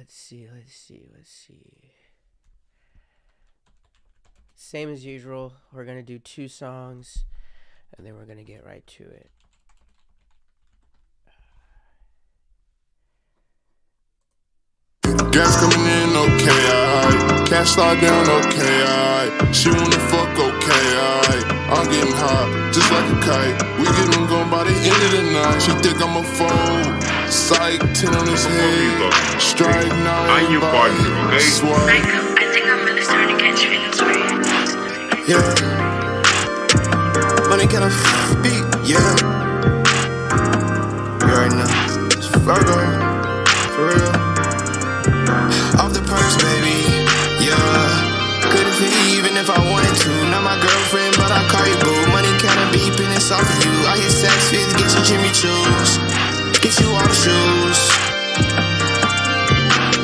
let's see. Same as usual. We're gonna do 2 songs, and then we're gonna get right to it. Gas coming in, okay, alright. Cash slide down, okay, alright. She wanna fuck, okay, alright. I'm getting hot, just like a kite. We getting gone by the end of the night. She think I'm a fool. Psych, 10 on his head. Strike 9. I'm your partner, okay? Swipe. I think I'm really starting to catch feelings for you. Yeah. Money can I beat? Yeah. You already know. It's Virgo. For real. Off the perks, baby. Yeah. Couldn't fit even if I wanted to. Not my girlfriend, but I call you boo. Money kinda beeping, it's off of you. I hit sex fits, get you Jimmy Choo's. Get you all the shoes.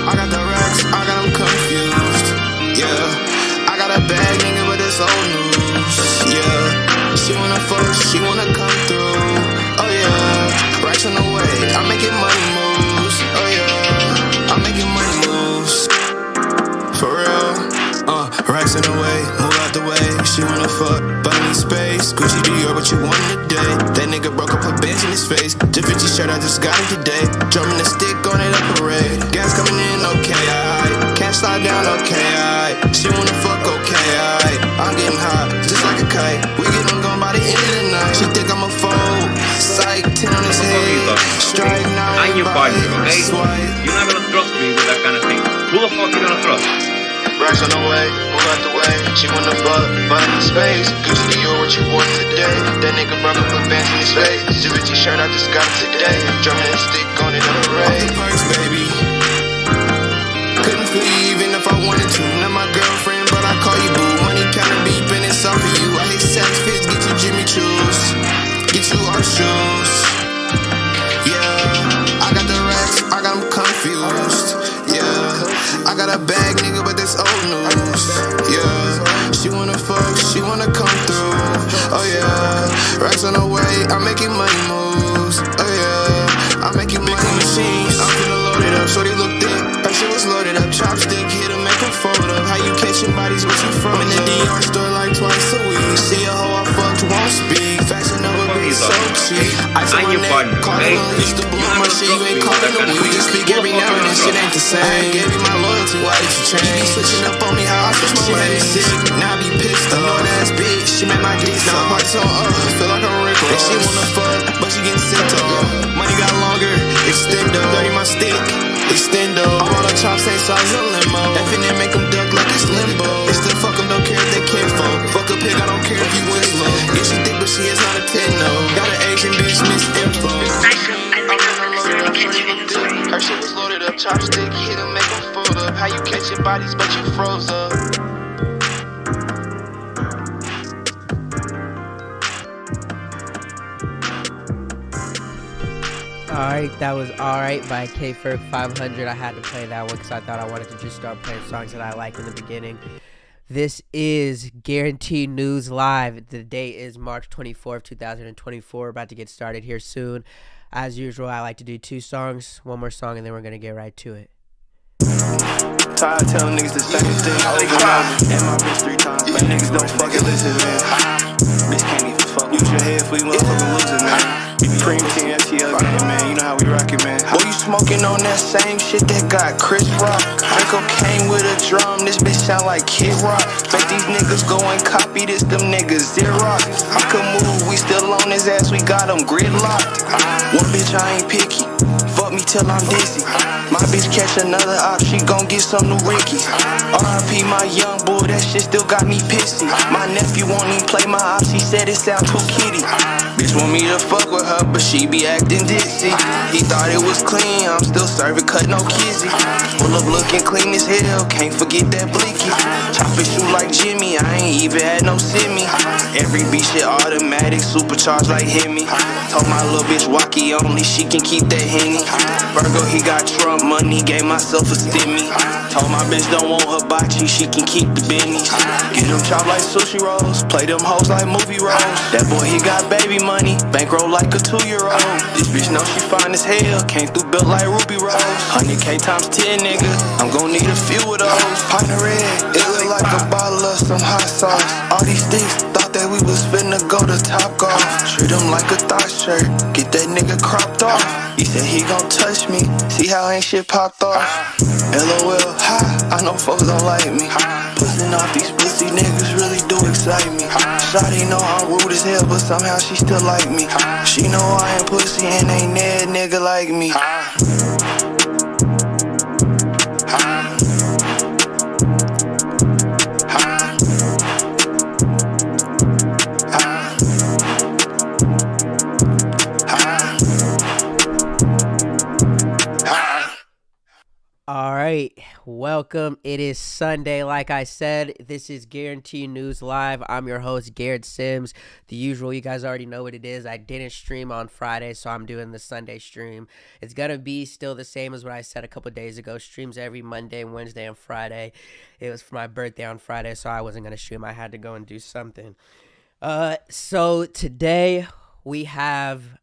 I got the racks, I got them confused. Yeah. I got a bag, nigga, but it's old news. Yeah. She wanna fuck, she wanna come through. Oh yeah. Racks on the way, I'm making money moves. Oh yeah. I'm making money moves. For real. Racks in the way, move out the way. She wanna fuck, but I need space. Gucci Dior, what you want today? That nigga broke up her bands in his face. Different t-shirt, I just got it today. Drumming the stick on it, a parade. Gas coming in, okay, alright. Can't slide down, okay, alright. She wanna fuck, okay, alright. I'm getting hot, just like a kite. We get on gone by the end of the night. She think I'm a fool. Psych, 10 on his head. Strike 9. I'm your partner, okay? You're not gonna trust me with that kind of thing. Who the fuck you gonna trust? Racks on the way, move out the way. She wanna fuck, but I need space. Gucci Dior, what you want today? That nigga broke up her bands in his face. Different t-shirt, I just got it today. Drumming and stick on it, a parade. Off the perks, baby. Couldn't flee even if I wanted to. Not my girlfriend, but I call you boo. Money kinda beeping, it's off of you. I hit sex fits, get you Jimmy Choo's. Get you our shoes. Yeah, I got the racks, I got them confused. Yeah, I got a bag, nigga, but that's old news. Yeah, she wanna fuck, she wanna come through. Oh yeah, racks on the way, I'm making money moves. Oh yeah, I'm making money machines. I'm finna load it up, shorty look thick. Her shit was loaded up, chopstick, hit her, make her fold up. How you catching bodies, what you from? In the DR store like twice a week. See a hoe I fucked, won't speak. Fashion over bitch, so cheap. I'm your partner, okay? Used to blow my shit, you ain't calling no week. We just speak every now and then, shit ain't the same. Gave you my loyalty, why did you change? You be switching up on me, how I switch my ways. She made me sick, now I be pissed. Annoyed ass bitch, she made my dick now my heart's on feel like a Rick Ross. And she wanna fuck, but she getting sent off. Money got longer, extendo. Dirty my stick, extendo. All the chops ain't size a limo. F&N make them duck like it's limbo. They still fuck them, don't care if they care for. Fuck a pig, I don't care if you win slow. Yeah, she thick, but she is not a 10, no. Got an Asian bitch, miss info. I think I'm really starting to catch feelings for you. Her shit was loaded up, chopstick, hit them, make them fold up. How you catching bodies, but you froze up. Alright, that was Alright by K-Ferg 500. I had to play that one because I thought I wanted to just start playing songs that I like in the beginning. This is Guaranteed News Live. The date is March 24th, 2024. About to get started here soon. As usual, I like to do 2 songs, 1 more song, and then we're going to get right to it. Tired telling niggas the same thing over and over. And my bitch 3 times, but niggas don't fucking listen, man. Bitch can't even fuck. Use your head for you motherfucking losing, man. Cream King FTL game, man. You know how we rock it, man. Boy, you smoking on that same shit that got Chris Rock. I cocaine with a drum, this bitch sound like Kid Rock. Bet these niggas go and copy this, them niggas Xerox. I could move, we still on his ass, we got him gridlocked. One bitch, I ain't picky. Fuck me till I'm dizzy. My bitch catch another op, she gon' get some new Ricky. R.I.P. my young boy, that shit still got me pissy. My nephew won't even play my ops, he said it sound too kitty. Bitch want me to fuck with her, but she be acting ditzy. He thought it was clean, I'm still serving cut, no kizzy. Pull up looking clean as hell, can't forget that blicky. Chop and shoot like Jimmy, I ain't even had no simi. Every beat shit automatic, supercharged like Hemi. Told my little bitch walkie only, she can keep that Henny. Virgo, he got Trump money, gave myself a stimmy. Told my bitch don't want hibachi, she can keep the bennies. Get them chopped like sushi rolls, play them hoes like movie roles. That boy, he got baby money. money, bankroll like a 2-year-old. This bitch know she fine as hell, came through built like Ruby Rose. 100K times 10, nigga, I'm gon' need a few of those. Pint of red, it look like a bottle of some hot sauce. All these things thought that we was finna go to Top Golf. Treat him like a thought shirt, get that nigga cropped off. He said he gon' touch me, see how ain't shit popped off. LOL, ha, I know folks don't like me. Pussing off these pussy niggas really do excite me. Shawty know I'm rude as hell, but somehow she still like me. She know I ain't pussy and ain't that nigga like me. All right, welcome. It is Sunday. Like I said, this is Guarantee News Live. I'm your host, Garrett Sims. The usual, you guys already know what it is. I didn't stream on Friday, so I'm doing the Sunday stream. It's going to be still the same as what I said a couple days ago. Streams every Monday, Wednesday, and Friday. It was for my birthday on Friday, so I wasn't going to stream. I had to go and do something. So today we have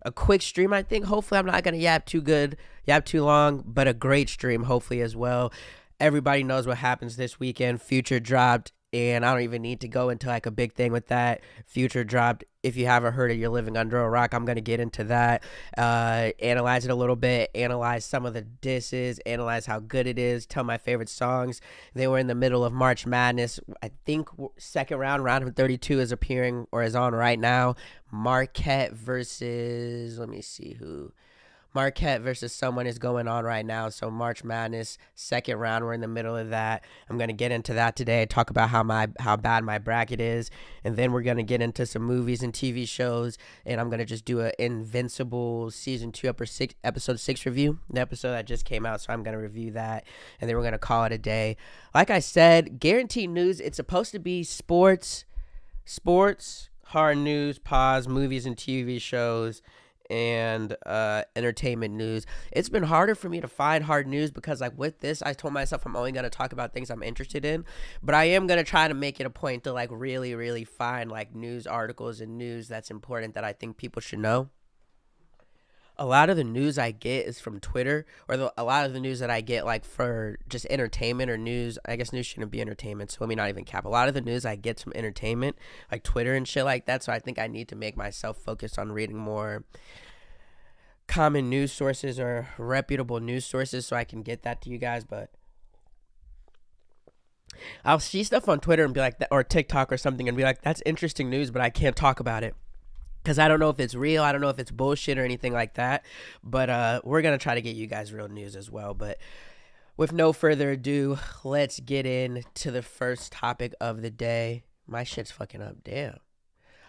a quick stream, I think. Hopefully I'm not going to yap too long, but a great stream, hopefully, as well. Everybody knows what happens this weekend. Future dropped, and I don't even need to go into like a big thing with that. Future dropped. If you haven't heard it, you're living under a rock. I'm going to get into that, analyze it a little bit, analyze some of the disses, analyze how good it is, tell my favorite songs. They were in the middle of March Madness. I think second round of 32 is appearing or is on right now. Marquette versus, let me see who. Marquette versus someone is going on right now. So March Madness, second round, we're in the middle of that. I'm going to get into that today, talk about how bad my bracket is, and then we're going to get into some movies and TV shows, and I'm going to just do an Invincible Season 2 Episode 6 review, the episode that just came out, so I'm going to review that, and then we're going to call it a day. Like I said, Guaranteed News, it's supposed to be sports, hard news, movies and TV shows, and entertainment news. It's been harder for me to find hard news because like with this, I told myself I'm only going to talk about things I'm interested in, but I am going to try to make it a point to like really find like news articles and news that's important that I think people should know. A lot of the news I get is from Twitter, or a lot of the news that I get like for just entertainment or news. I guess news shouldn't be entertainment, so let me not even cap. A lot of the news I get from entertainment, like Twitter and shit like that, so I think I need to make myself focus on reading more common news sources or reputable news sources so I can get that to you guys. But I'll see stuff on Twitter and be like that, or TikTok or something, and be like, that's interesting news, but I can't talk about it because I don't know if it's real. I don't know if it's bullshit or anything like that. But we're going to try to get you guys real news as well. But with no further ado, let's get into the first topic of the day. My shit's fucking up. Damn.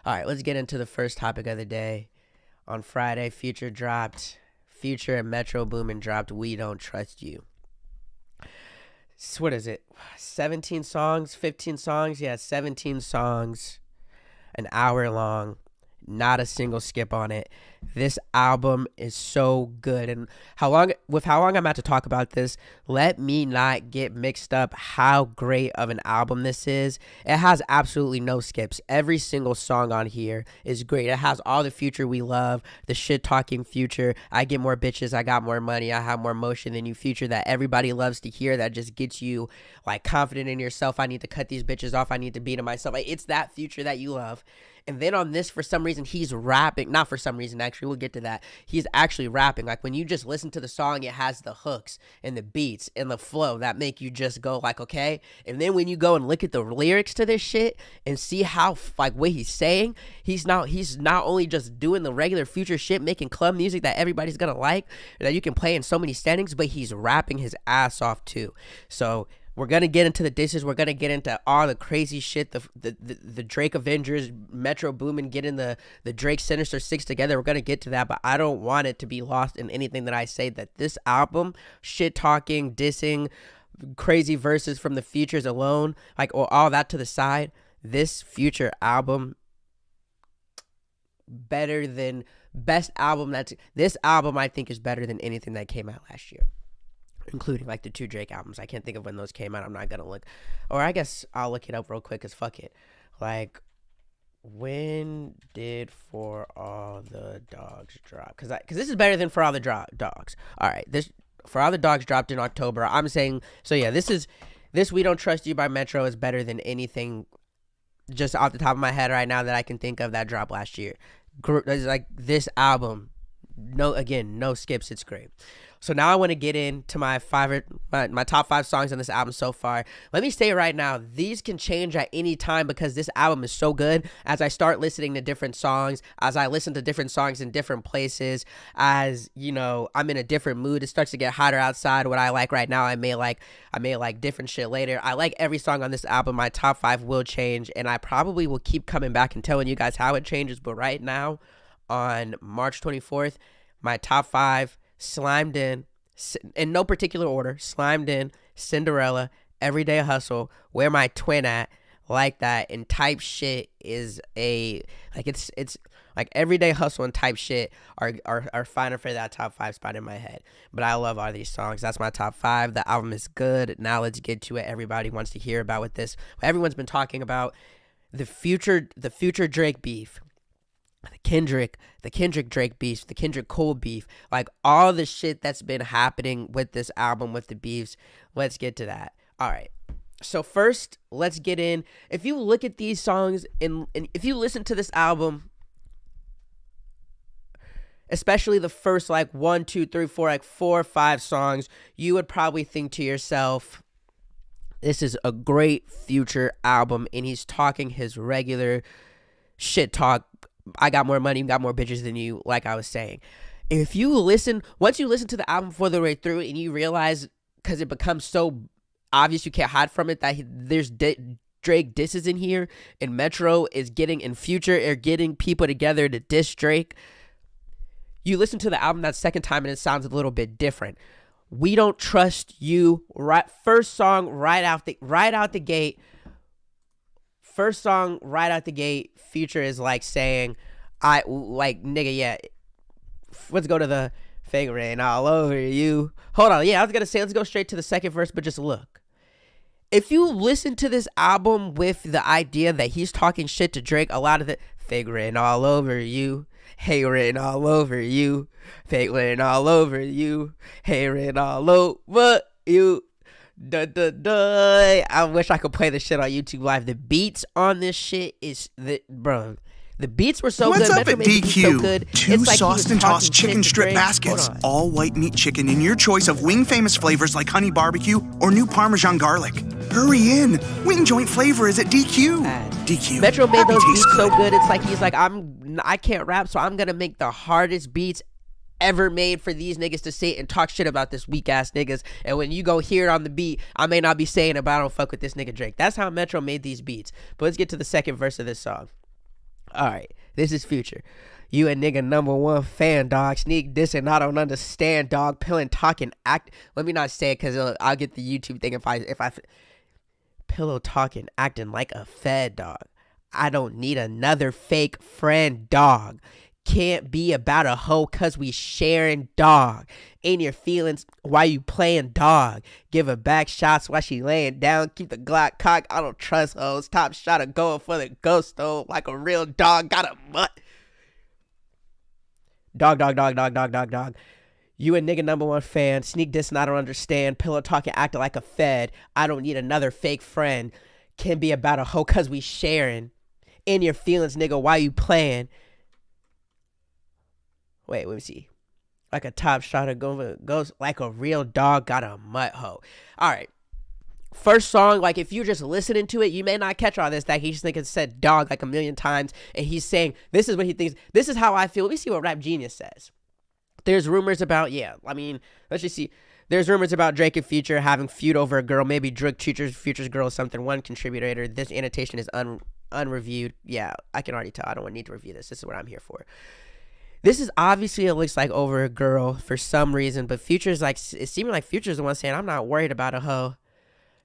All right, let's get into the first topic of the day. On Friday, Future and Metro Boomin dropped We Don't Trust You. So what is it? 17 songs? 15 songs? Yeah, 17 songs. An hour long. Not a single skip on it. This album is so good. And how long I'm about to talk about this, let me not get mixed up how great of an album this is. It has absolutely no skips. Every single song on here is great. It has all the Future we love, the shit talking Future. I get more bitches, I got more money, I have more motion than you Future that everybody loves to hear, that just gets you like confident in yourself. I need to cut these bitches off. I need to beat them myself. Like, it's that Future that you love. And then on this, for some reason, he's rapping. Not for some reason, actually. We'll get to that. He's actually rapping. Like, when you just listen to the song, it has the hooks and the beats and the flow that make you just go, like, okay. And then when you go and look at the lyrics to this shit and see how, like, what he's saying, he's not only just doing the regular Future shit, making club music that everybody's gonna like, that you can play in so many settings, but he's rapping his ass off, too. So we're going to get into the disses. We're going to get into all the crazy shit, the Drake Avengers, Metro Boomin getting the Drake Sinister Six together. We're going to get to that, but I don't want it to be lost in anything that I say, that this album, shit talking, dissing, crazy verses from the features alone, like, or all that to the side, this Future album, this album I think is better than anything that came out last year, including like the 2 Drake albums. I can't think of when those came out. I'm not gonna look, or I guess I'll look it up real quick, cause fuck it. Like, When did For All the Dogs drop? Because this is better than For All the Dogs. All right, this For All the Dogs dropped in October. I'm saying, so yeah, this We Don't Trust You by Metro is better than anything just off the top of my head right now that I can think of that dropped last year. It's like this album, no skips, it's great. So now I want to get into my top 5 songs on this album so far. Let me say right now, these can change at any time because this album is so good. As I start listening to different songs, as I listen to different songs in different places, as you know, I'm in a different mood. It starts to get hotter outside. What I like right now, I may like different shit later. I like every song on this album. My top 5 will change, and I probably will keep coming back and telling you guys how it changes. But right now, on March 24th, my top 5. Slimed in no particular order, Slimed In, Cinderella, Everyday Hustle, Where My Twin At, Like That, and Type Shit is it's like Everyday Hustle and Type Shit are fighting for that top 5 spot in my head. But I love all these songs. That's my top 5. The album is good. Now let's get to it. Everybody wants to hear about what everyone's been talking about. The future Drake beef. The Kendrick Drake beef, the Kendrick Cole beef, like all the shit that's been happening with this album, with the beefs. Let's get to that. All right. So first, let's get in. If you look at these songs and if you listen to this album, especially the first 1, 2, 3, 4, 4 or 5 songs, you would probably think to yourself, this is a great Future album, and he's talking his regular shit talk. I got more money, got more bitches than you, like I was saying. Once you listen to the album for the way through and you realize, because it becomes so obvious you can't hide from it, that there's Drake disses in here, and Metro is and Future are getting people together to diss Drake. You listen to the album that second time and it sounds a little bit different. We Don't Trust You, first song right out the gate. First song right out the gate, Future is saying, nigga, yeah, let's go to the figuring all over you. Hold on, yeah, I was gonna say, let's go straight to the second verse, but just look. If you listen to this album with the idea that he's talking shit to Drake, a lot of the figuring all over you, hating all over you, figuring all over you, hating all over you. I wish I could play this shit on YouTube Live. The beats on this shit the beats were so What's good. What's up at DQ? So good. Two sauced and tossed chicken strip baskets. All white meat chicken in your choice of wing famous flavors like honey barbecue or new Parmesan garlic. Hurry in. Wing joint flavor is at DQ. DQ. Metro made those beats good. so good. It's like he's like, I can't rap, so I'm gonna make the hardest beats ever made for these niggas to sit and talk shit about this weak ass niggas. And when you go hear it on the beat, I may not be saying it, but I don't fuck with this nigga Drake. That's how Metro made these beats. But let's get to the second verse of this song. All right, this is Future. You a nigga #1 fan, dog. Sneak dissing, I don't understand, dog. Pilling, talking, act. Let me not say it because I'll get the YouTube thing if I pillow talking, acting like a fed, dog. I don't need another fake friend, dog. Can't be about a hoe cause we sharing, dog. In your feelings while you playing, dog. Give her back shots while she laying down. Keep the Glock cock. I don't trust hoes. Top shot of going for the ghost though. Like a real dog. Got a mutt. Dog. You a nigga #1 fan. Sneak dissing, I don't understand. Pillow talking, acting like a fed. I don't need another fake friend. Can't be about a hoe cause we sharing. In your feelings, nigga, why you playing? Wait, let me see. Like a top shot of goes like a real dog, got a mutt hoe. All right. First song, if you're just listening to it, you may not catch all this, that he just said dog like a million times, and he's saying, this is what he thinks, this is how I feel. Let me see what Rap Genius says. There's rumors about, let's just see. There's rumors about Drake and Future having feud over a girl, maybe Drake Future's girl or something. One contributor, this annotation is unreviewed. Yeah, I can already tell. I don't need to review this. This is what I'm here for. This is obviously, it looks like over a girl for some reason, but Future's it seemed like Future's the one saying, I'm not worried about a hoe.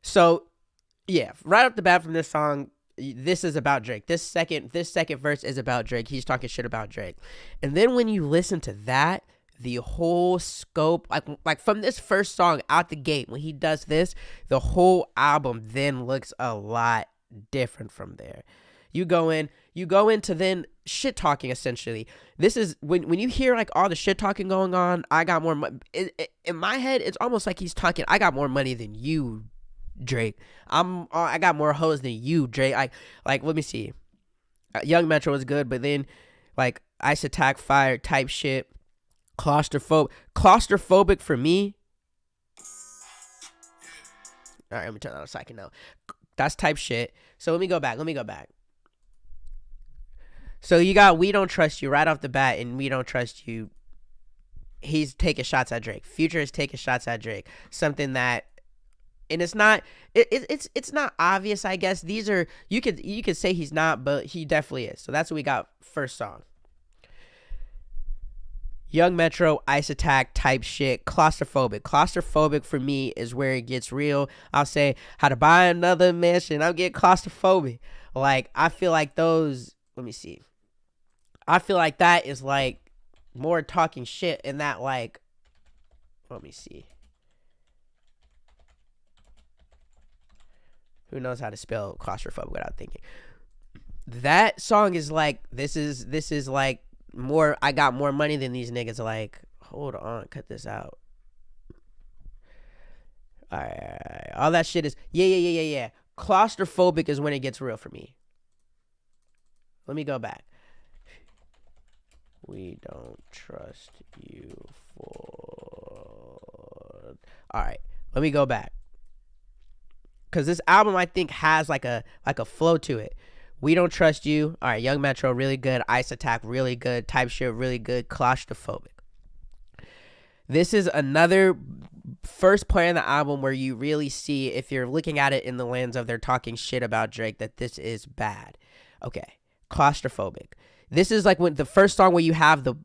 So, yeah, right off the bat from this song, this is about Drake. This second verse is about Drake. He's talking shit about Drake. And then when you listen to that, the whole scope, like from this first song out the gate, when he does this, the whole album then looks a lot different from there. You go into then shit talking essentially. This is when you hear like all the shit talking going on. I got more money. In my head, it's almost like he's talking. I got more money than you, Drake. I got more hoes than you, Drake. Like let me see. Young Metro is good, but then like Ice Attack Fire type shit. Claustrophobic for me. All right, let me turn that on so I can know. That's type shit. So let me go back. So you got We Don't Trust You right off the bat, and We Don't Trust You. He's taking shots at Drake. Future is taking shots at Drake. Something that, and it's not. It's not obvious. I guess these are you could say he's not, but he definitely is. So that's what we got. First song. Young Metro, Ice Attack type shit. Claustrophobic for me is where it gets real. I'll say how to buy another mansion. I'm getting claustrophobic. Like I feel like those. Let me see. I feel like that is like more talking shit in that like. Let me see. Who knows how to spell claustrophobic without thinking? That song is like this is like. More, I got more money than these niggas. Like, hold on, cut this out. All right. All that shit is yeah. Claustrophobic is when it gets real for me. Let me go back. We don't trust you for. All right, let me go back. Cause this album I think has like a flow to it. We Don't Trust You. All right, Young Metro, really good. Ice Attack, really good. Type shit, really good. Claustrophobic. This is another first point in the album where you really see, if you're looking at it in the lens of they're talking shit about Drake, that this is bad. Okay, Claustrophobic. This is like when the first song where you have the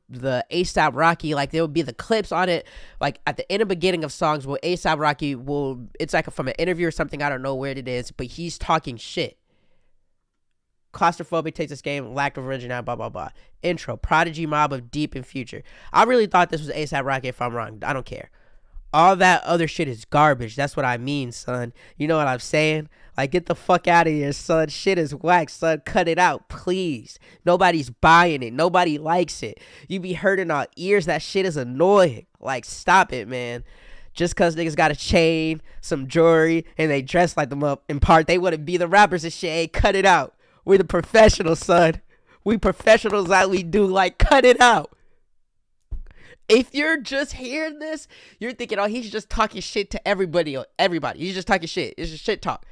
ASAP Rocky, like there will be the clips on it, like at the end and beginning of songs where ASAP Rocky will, it's like from an interview or something, I don't know where it is, but he's talking shit. Claustrophobic takes this game, lack of originality, blah, blah, blah. Intro, Prodigy Mob of Deep and Future. I really thought this was A$AP Rocky. If I'm wrong, I don't care. All that other shit is garbage. That's what I mean, son. You know what I'm saying? Like, get the fuck out of here, son. Shit is whack, son. Cut it out, please. Nobody's buying it. Nobody likes it. You be hurting our ears. That shit is annoying. Like, stop it, man. Just because niggas got a chain, some jewelry, and they dress like them up in part, they wouldn't be the rappers and shit. Hey, cut it out. We're the professionals, son. We professionals that we do. Like, cut it out. If you're just hearing this, you're thinking, oh, he's just talking shit to everybody. He's just talking shit. It's just shit talk.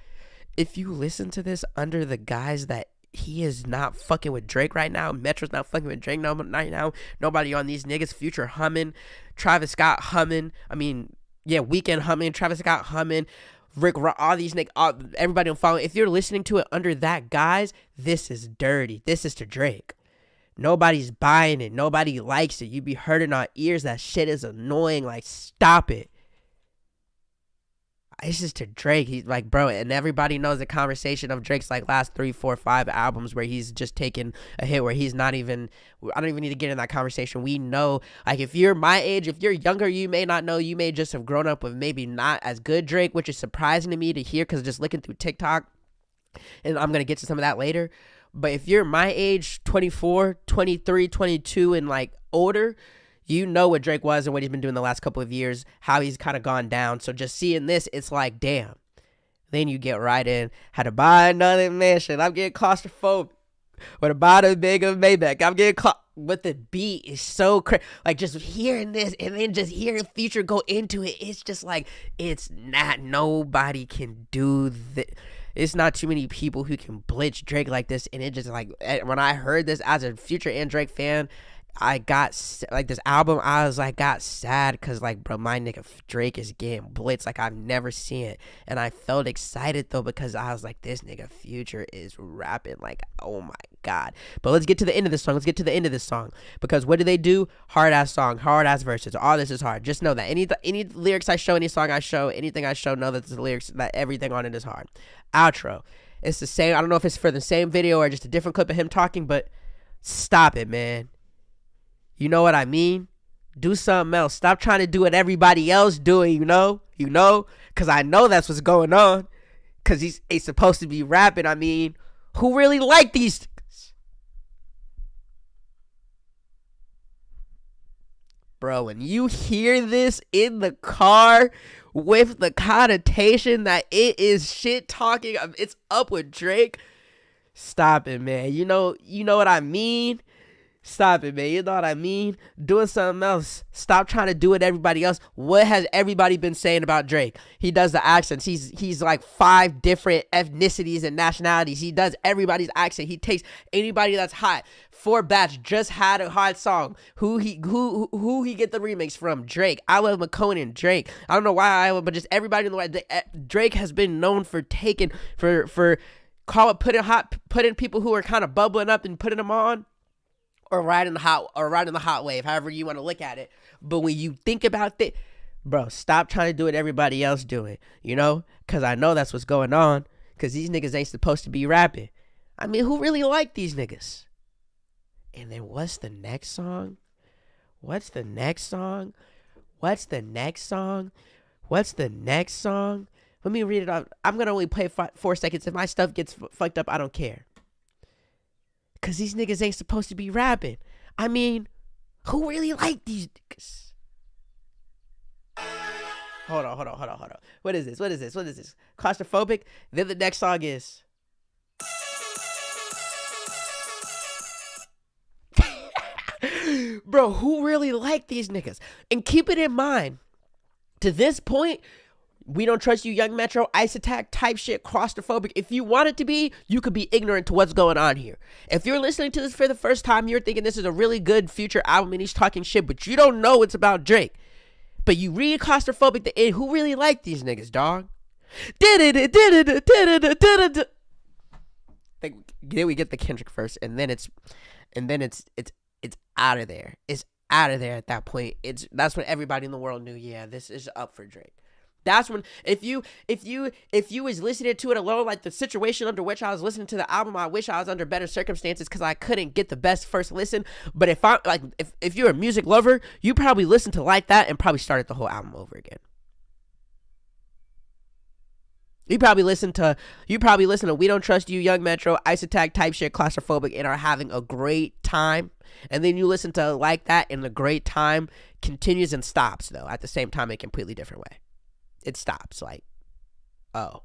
If you listen to this under the guise that he is not fucking with Drake right now, Metro's not fucking with Drake right now, nobody on these niggas, Future humming, Travis Scott humming, Weeknd humming, Travis Scott humming, Rick Ross, all these niggas, everybody on follow. If you're listening to it under that guise, this is dirty. This is to Drake. Nobody's buying it. Nobody likes it. You be hurting our ears. That shit is annoying. Like, stop it. It's just to Drake. He's like, bro, and everybody knows the conversation of Drake's like last 3, 4, 5 albums where he's just taking a hit where he's not even, I don't even need to get in that conversation. We know, like, if you're my age, if you're younger, you may not know, you may just have grown up with maybe not as good Drake, which is surprising to me to hear because just looking through TikTok, and I'm going to get to some of that later. But if you're my age, 24, 23, 22, and like older, you know what Drake was and what he's been doing the last couple of years, how he's kind of gone down. So just seeing this, it's like, damn. Then you get right in. Had to buy another mansion. I'm getting claustrophobic. With a bottle big of Maybach. I'm getting but the beat is so crazy. Like, just hearing this and then just hearing Future go into it, it's just like, it's not, nobody can do this. It's not too many people who can blitz Drake like this. And it just like, when I heard this as a Future and Drake fan, I got like this album, I was like, got sad because like, bro, my nigga Drake is getting blitzed like I've never seen it. And I felt excited though because I was like, this nigga Future is rapping like, oh my god. But let's get to the end of this song. Because what do they do? Hard ass song, hard ass verses. All this is hard. Just know that any lyrics I show, any song I show, anything I show, know that the lyrics, that everything on it is hard. Outro. It's the same. I don't know if it's for the same video or just a different clip of him talking, but stop it, man. You know what I mean? Do something else. Stop trying to do what everybody else doing, you know? Because I know that's what's going on. Because he's supposed to be rapping. I mean, who really like these niggas. Bro, when you hear this in the car with the connotation that it is shit talking, it's up with Drake, stop it, man. You know what I mean? Stop it, man. You know what I mean? Doing something else. Stop trying to do what everybody else. What has everybody been saying about Drake? He does the accents. He's like 5 different ethnicities and nationalities. He does everybody's accent. He takes anybody that's hot. 4 Batch just had a hot song. Who he get the remix from? Drake. I Love McConan. Drake. I don't know why but just everybody in the world. Drake has been known for taking putting people who are kind of bubbling up and putting them on. Or riding the hot wave, however you want to look at it. But when you think about it, bro, stop trying to do what everybody else doing, you know? Because I know that's what's going on. Because these niggas ain't supposed to be rapping. I mean, who really like these niggas? And then what's the next song? What's the next song? Let me read it off. I'm going to only play 4 seconds. If my stuff gets fucked up, I don't care. Because these niggas ain't supposed to be rapping. I mean, who really like these niggas? Hold on. What is this? Claustrophobic? Then the next song is... Bro, who really like these niggas? And keep it in mind, to this point... We Don't Trust You, Young Metro, Ice Attack type shit, claustrophobic. If you want it to be, you could be ignorant to what's going on here. If you're listening to this for the first time, you're thinking this is a really good Future album and he's talking shit, but you don't know it's about Drake. But you read claustrophobic, the end. Who really like these niggas, dog? Then we get the Kendrick first, and then it's out of there. It's out of there at that point. That's when everybody in the world knew, yeah, this is up for Drake. That's when, if you was listening to it alone, like the situation under which I was listening to the album, I wish I was under better circumstances because I couldn't get the best first listen. But if you're a music lover, you probably listened to like that and probably started the whole album over again. You probably listen to We Don't Trust You, Young Metro, Ice Attack type shit, claustrophobic, and are having a great time. And then you listen to like that, and the great time continues and stops though at the same time in a completely different way. It stops like, oh,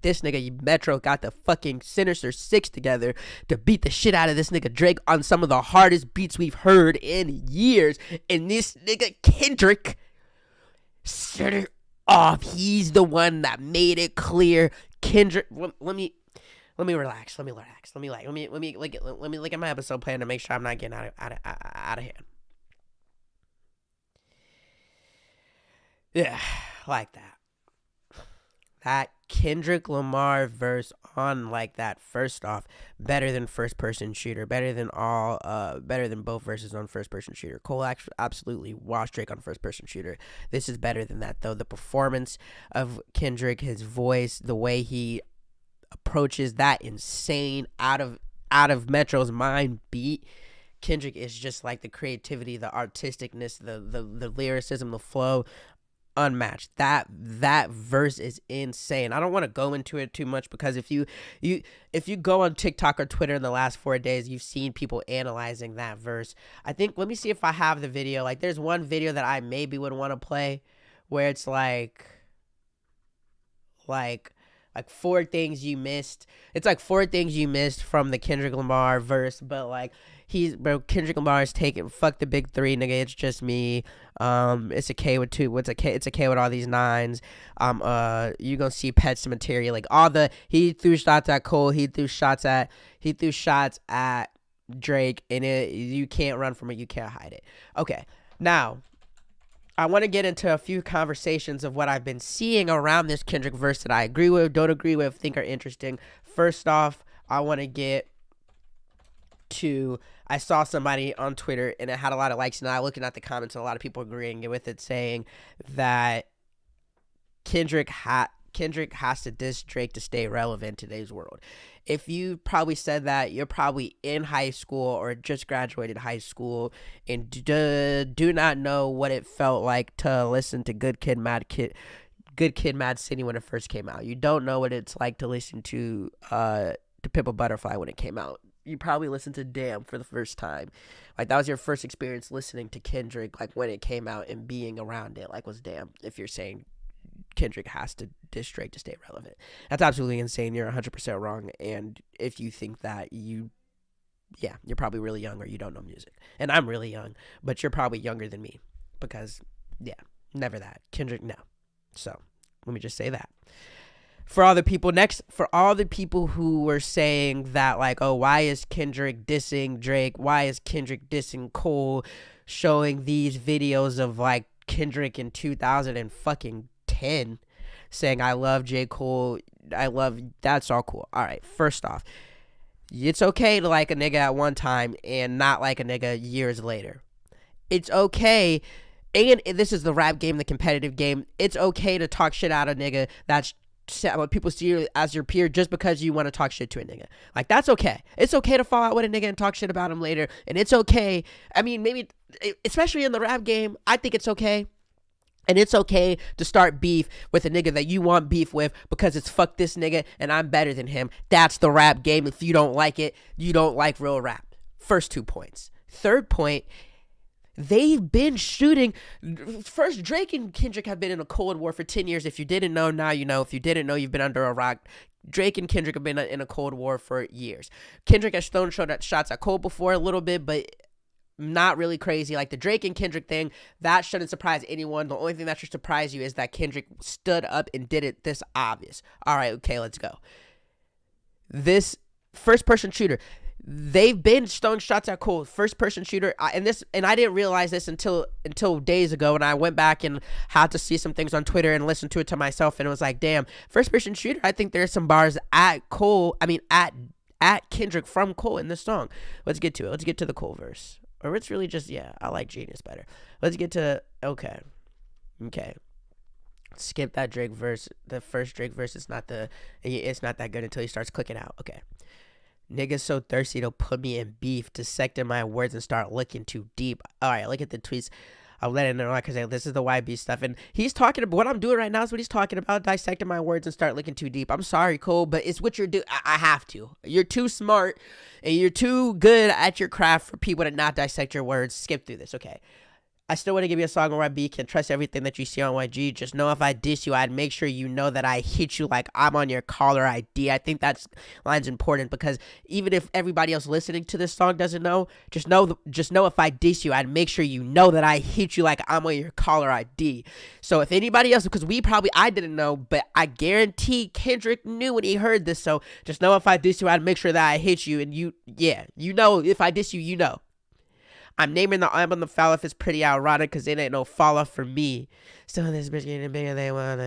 this nigga Metro got the fucking Sinister Six together to beat the shit out of this nigga Drake on some of the hardest beats we've heard in years. And this nigga Kendrick set it off. He's the one that made it clear. Kendrick, let me relax. Let me look at my episode plan to make sure I'm not getting out of hand. Yeah, like that. That Kendrick Lamar verse on like that. First off, better than first person shooter. Better than both verses on first person shooter. Cole actually absolutely washed Drake on first person shooter. This is better than that though. The performance of Kendrick, his voice, the way he approaches that insane out of Metro's mind beat. Kendrick is just like the creativity, the artisticness, the lyricism, the flow. Unmatched. That verse is insane. I don't want to go into it too much because if you go on TikTok or Twitter in the last 4 days, you've seen people analyzing that verse. I think, let me see if I have the video. Like, there's one video that I maybe would want to play where it's like 4 things you missed. It's like 4 things you missed from the Kendrick Lamar verse, but like Kendrick Lamar is taking fuck the big 3, nigga. It's just me. It's a K with 2. It's a K with all these 9s. You gonna see Pet Cemetery, like he threw shots at Cole. He threw shots at Drake, and you can't run from it. You can't hide it. Okay, now I want to get into a few conversations of what I've been seeing around this Kendrick verse that I agree with, don't agree with, think are interesting. First off, I want to get to, I saw somebody on Twitter and it had a lot of likes, and I looking at the comments and a lot of people agreeing with it, saying that Kendrick has to diss Drake to stay relevant in today's world. If you probably said that, you're probably in high school or just graduated high school and do not know what it felt like to listen to Good Kid, Good Kid, Mad City when it first came out. You don't know what it's like to listen to Pimp a Butterfly when it came out. You probably listened to Damn for the first time. Like, that was your first experience listening to Kendrick, like, when it came out and being around it, like, was Damn. If you're saying Kendrick has to diss Drake to stay relevant. That's absolutely insane. You're 100% wrong. And if you think that, you're probably really young or you don't know music. And I'm really young, but you're probably younger than me because, never that. Kendrick, no. So, let me just say that. For all the people who were saying that, like, oh, why is Kendrick dissing Drake? Why is Kendrick dissing Cole? Showing these videos of, like, Kendrick in 2010 saying, I love J. Cole. That's all cool. All right, first off, it's okay to like a nigga at one time and not like a nigga years later. It's okay. And this is the rap game, the competitive game. It's okay to talk shit out of nigga that's what people see you as your peer just because you want to talk shit to a nigga. Like, that's okay. It's okay to fall out with a nigga and talk shit about him later. And it's okay. I mean, maybe, especially in the rap game, I think it's okay. And it's okay to start beef with a nigga that you want beef with because it's fuck this nigga and I'm better than him. That's the rap game. If you don't like it, you don't like real rap. First 2 points. Third point, they've been shooting. First, Drake and Kendrick have been in a Cold War for 10 years. If you didn't know, now you know. If you didn't know, you've been under a rock. Drake and Kendrick have been in a Cold War for years. Kendrick has thrown shots at Cole before a little bit, but not really crazy. Like, the Drake and Kendrick thing, that shouldn't surprise anyone. The only thing that should surprise you is that Kendrick stood up and did it this obvious. All right, okay, let's go. This first-person shooter, they've been throwing shots at Cole, first-person shooter, and I didn't realize this until days ago, when I went back and had to see some things on Twitter and listen to it to myself, and it was like, damn, first-person shooter. I think there's some bars at Cole. I mean, at Kendrick from Cole in this song. Let's get to it. Let's get to the Cole verse. Or it's really just, I like Genius better. Let's get to, okay. Skip that Drake verse. The first Drake verse is not that good until he starts clicking out. Okay. Niggas so thirsty to put me in beef, dissecting my words and start looking too deep. All right, look at the tweets. I'm letting it know because this is the YB stuff. And he's talking about, what I'm doing right now is what he's talking about, dissecting my words and start looking too deep. I'm sorry, Cole, but it's what you're doing. I have to. You're too smart and you're too good at your craft for people to not dissect your words. Skip through this. Okay. I still want to give you a song where YB can trust everything that you see on YG. Just know if I diss you, I'd make sure you know that I hit you like I'm on your caller ID. I think that line's important because even if everybody else listening to this song doesn't know, just know if I diss you, I'd make sure you know that I hit you like I'm on your caller ID. So if anybody else, because I didn't know, but I guarantee Kendrick knew when he heard this. So just know if I diss you, I'd make sure that I hit you. And you know, if I diss you, you know. I'm naming the album the foul if it's pretty ironic because it ain't no fall off for me. Still, this bitch getting bigger than one.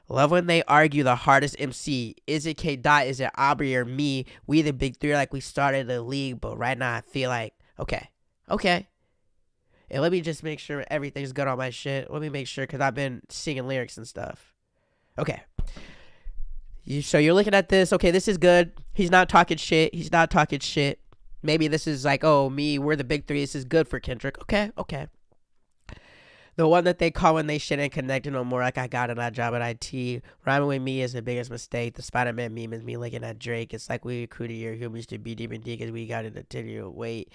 Love when they argue the hardest MC. Is it K. Dot? Is it Aubrey or me? We the big three like we started the league, but right now I feel like, okay. And let me just make sure everything's good on my shit. Let me make sure because I've been singing lyrics and stuff. Okay. So you're looking at this. Okay, this is good. He's not talking shit. Maybe this is like, oh, we're the big three. This is good for Kendrick. Okay. The one that they call when they shouldn't connect no more, like I got in that job at IT. Rhyming with me is the biggest mistake. The Spider-Man meme is me looking at Drake. It's like we recruited your humans to be deep and D because we got in a 10-year wait.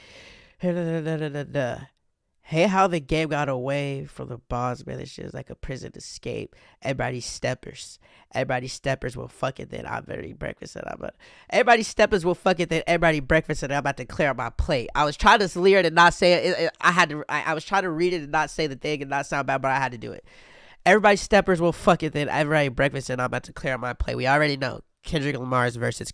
Hey, how the game got away from the boss, man. This shit is like a prison escape. Everybody steppers will fuck it, then I'm very breakfast and everybody steppers will fuck it, then everybody breakfast and I'm about to clear my plate. I was trying to leer it and not say it. I was trying to read it and not say the thing and not sound bad, but I had to do it. Everybody steppers will fuck it, then everybody breakfast and I'm about to clear my plate. We already know. Kendrick Lamar's versus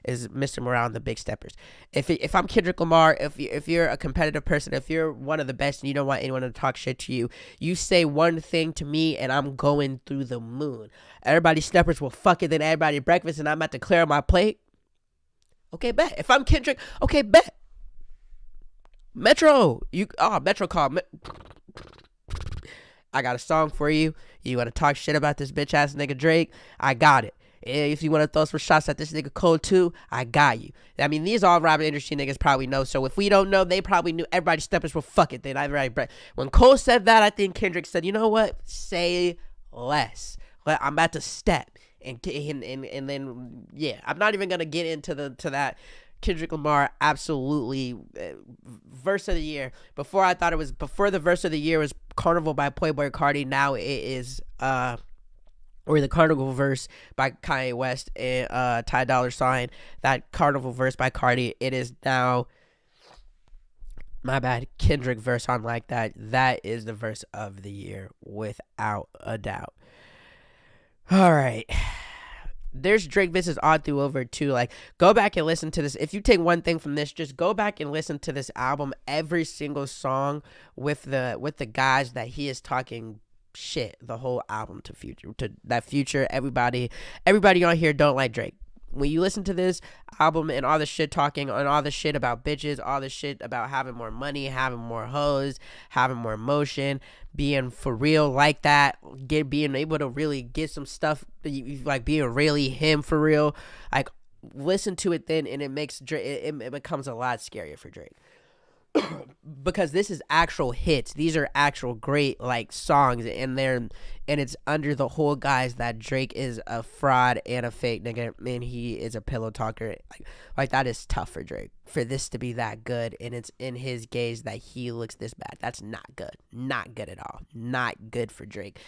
is Mr. Morale and the Big Steppers. If I'm Kendrick Lamar, if you're a competitive person, if you're one of the best and you don't want anyone to talk shit to you, you say one thing to me and I'm going through the moon. Everybody Steppers will fuck it, then everybody breakfast and I'm about to clear my plate. Okay, bet. If I'm Kendrick, okay, bet. Metro call. I got a song for you. You want to talk shit about this bitch ass nigga Drake? I got it. If you want to throw some shots at this nigga Cole too, I got you. I mean, these all rap industry niggas probably know. So if we don't know, they probably knew. Everybody steppers, well, fuck it. Then when Cole said that, I think Kendrick said, you know what? Say less. I'm about to step. And then, yeah, I'm not even going to get into that. Kendrick Lamar, absolutely verse of the year. Before the verse of the year was Carnival by Playboi Carti. Now it is or the Carnival verse by Kanye West and Ty Dolla $ign. That Carnival verse by Carti, it is now, my bad, Kendrick verse on Like That. That is the verse of the year without a doubt. All right. There's Drake versus Odd Through Over too. Like, go back and listen to this. If you take one thing from this, just go back and listen to this album. Every single song with the guys that he is talking shit. The whole album to Future. Everybody on here don't like Drake. When you listen to this album and all the shit talking and all the shit about bitches, all the shit about having more money, having more hoes, having more emotion, being for real like that, being able to really get some stuff, like being really him for real, like listen to it then, and it makes Drake, it becomes a lot scarier for Drake. Because this is actual hits. These are actual great like songs, and it's under the whole guise that Drake is a fraud and a fake nigga, and he is a pillow talker. Like that is tough for Drake, for this to be that good, and it's in his gaze that he looks this bad. That's not good at all. Not good for Drake.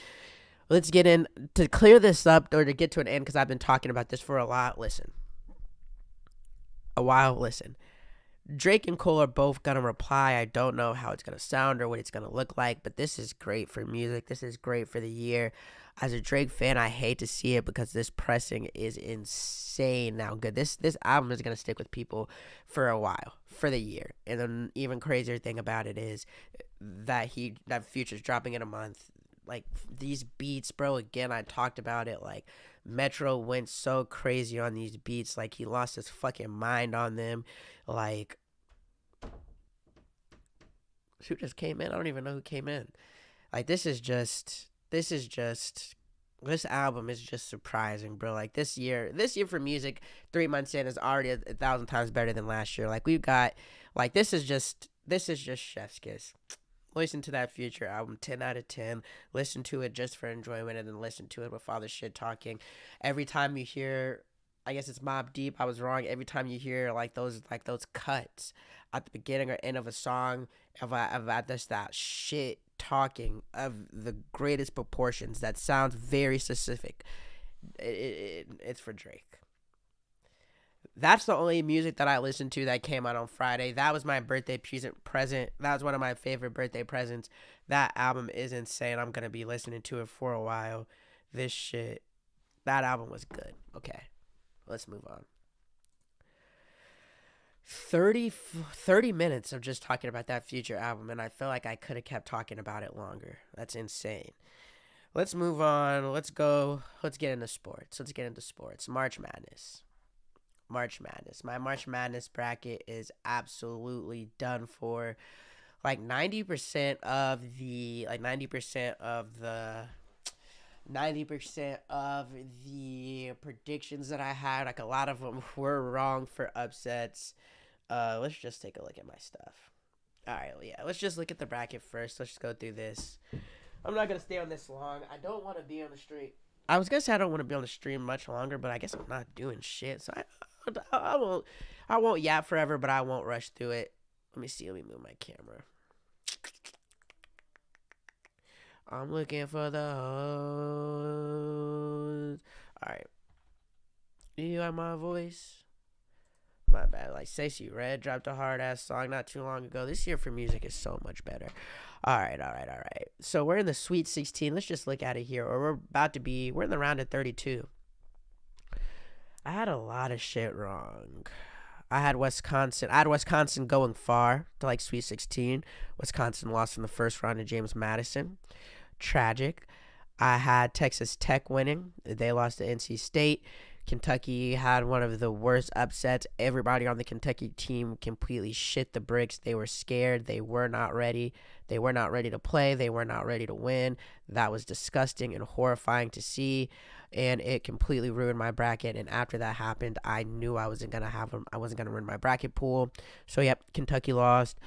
Let's get in to clear this up, or to get to an end, because I've been talking about this for a while. Listen. Drake and Cole are both going to reply. I don't know how it's going to sound or what it's going to look like, but this is great for music. This is great for the year. As a Drake fan, I hate to see it, because this pressing is insane now good. This album is going to stick with people for a while, for the year. And the even crazier thing about it is that Future's dropping in a month. Like, these beats, bro, again, I talked about it, like, Metro went so crazy on these beats, like, he lost his fucking mind on them, like, who just came in? I don't even know who came in. Like, this album is just surprising, bro. Like, this year for music, 3 months in, is already 1,000 times better than last year. Like, we've got, like, this is just chef's kiss. Listen to that Future album, 10 out of 10. Listen to it just for enjoyment, and then listen to it with all the shit talking. Every time you hear, I guess it's Mobb Deep, I was wrong. Every time you hear like those cuts at the beginning or end of a song of that shit talking of the greatest proportions that sounds very specific, it's for Drake. That's the only music that I listened to that came out on Friday. That was my birthday present. That was one of my favorite birthday presents. That album is insane. I'm going to be listening to it for a while. That album was good. Okay, let's move on. 30 minutes of just talking about that Future album, and I feel like I could have kept talking about it longer. That's insane. Let's move on. Let's get into sports. March Madness. My March Madness bracket is absolutely done for. Like 90% of the predictions that I had, like a lot of them were wrong for upsets. Let's just take a look at my stuff. All right, yeah, let's just look at the bracket first. Let's just go through this. I'm not gonna stay on this long. I don't want to be on the stream. I was gonna say I don't want to be on the stream much longer, but I guess I'm not doing shit, so I won't yap forever, but I won't rush through it. Let me move my camera. I'm looking for the hose. Alright. Do you like my voice? My bad. Like, Stacey Red dropped a hard-ass song not too long ago. This year for music is so much better. Alright. So we're in the Sweet 16. Let's just look at it here. Or we're in the round of 32. I had a lot of shit wrong. I had Wisconsin going far to like Sweet 16. Wisconsin lost in the first round to James Madison. Tragic. I had Texas Tech winning. They lost to NC State. Kentucky had one of the worst upsets. Everybody on the Kentucky team completely shit the bricks. They were scared. They were not ready. They were not ready to play. They were not ready to win. That was disgusting and horrifying to see, and it completely ruined my bracket. And after that happened, I knew I wasn't gonna have them. I wasn't gonna win my bracket pool. So yep, Kentucky lost.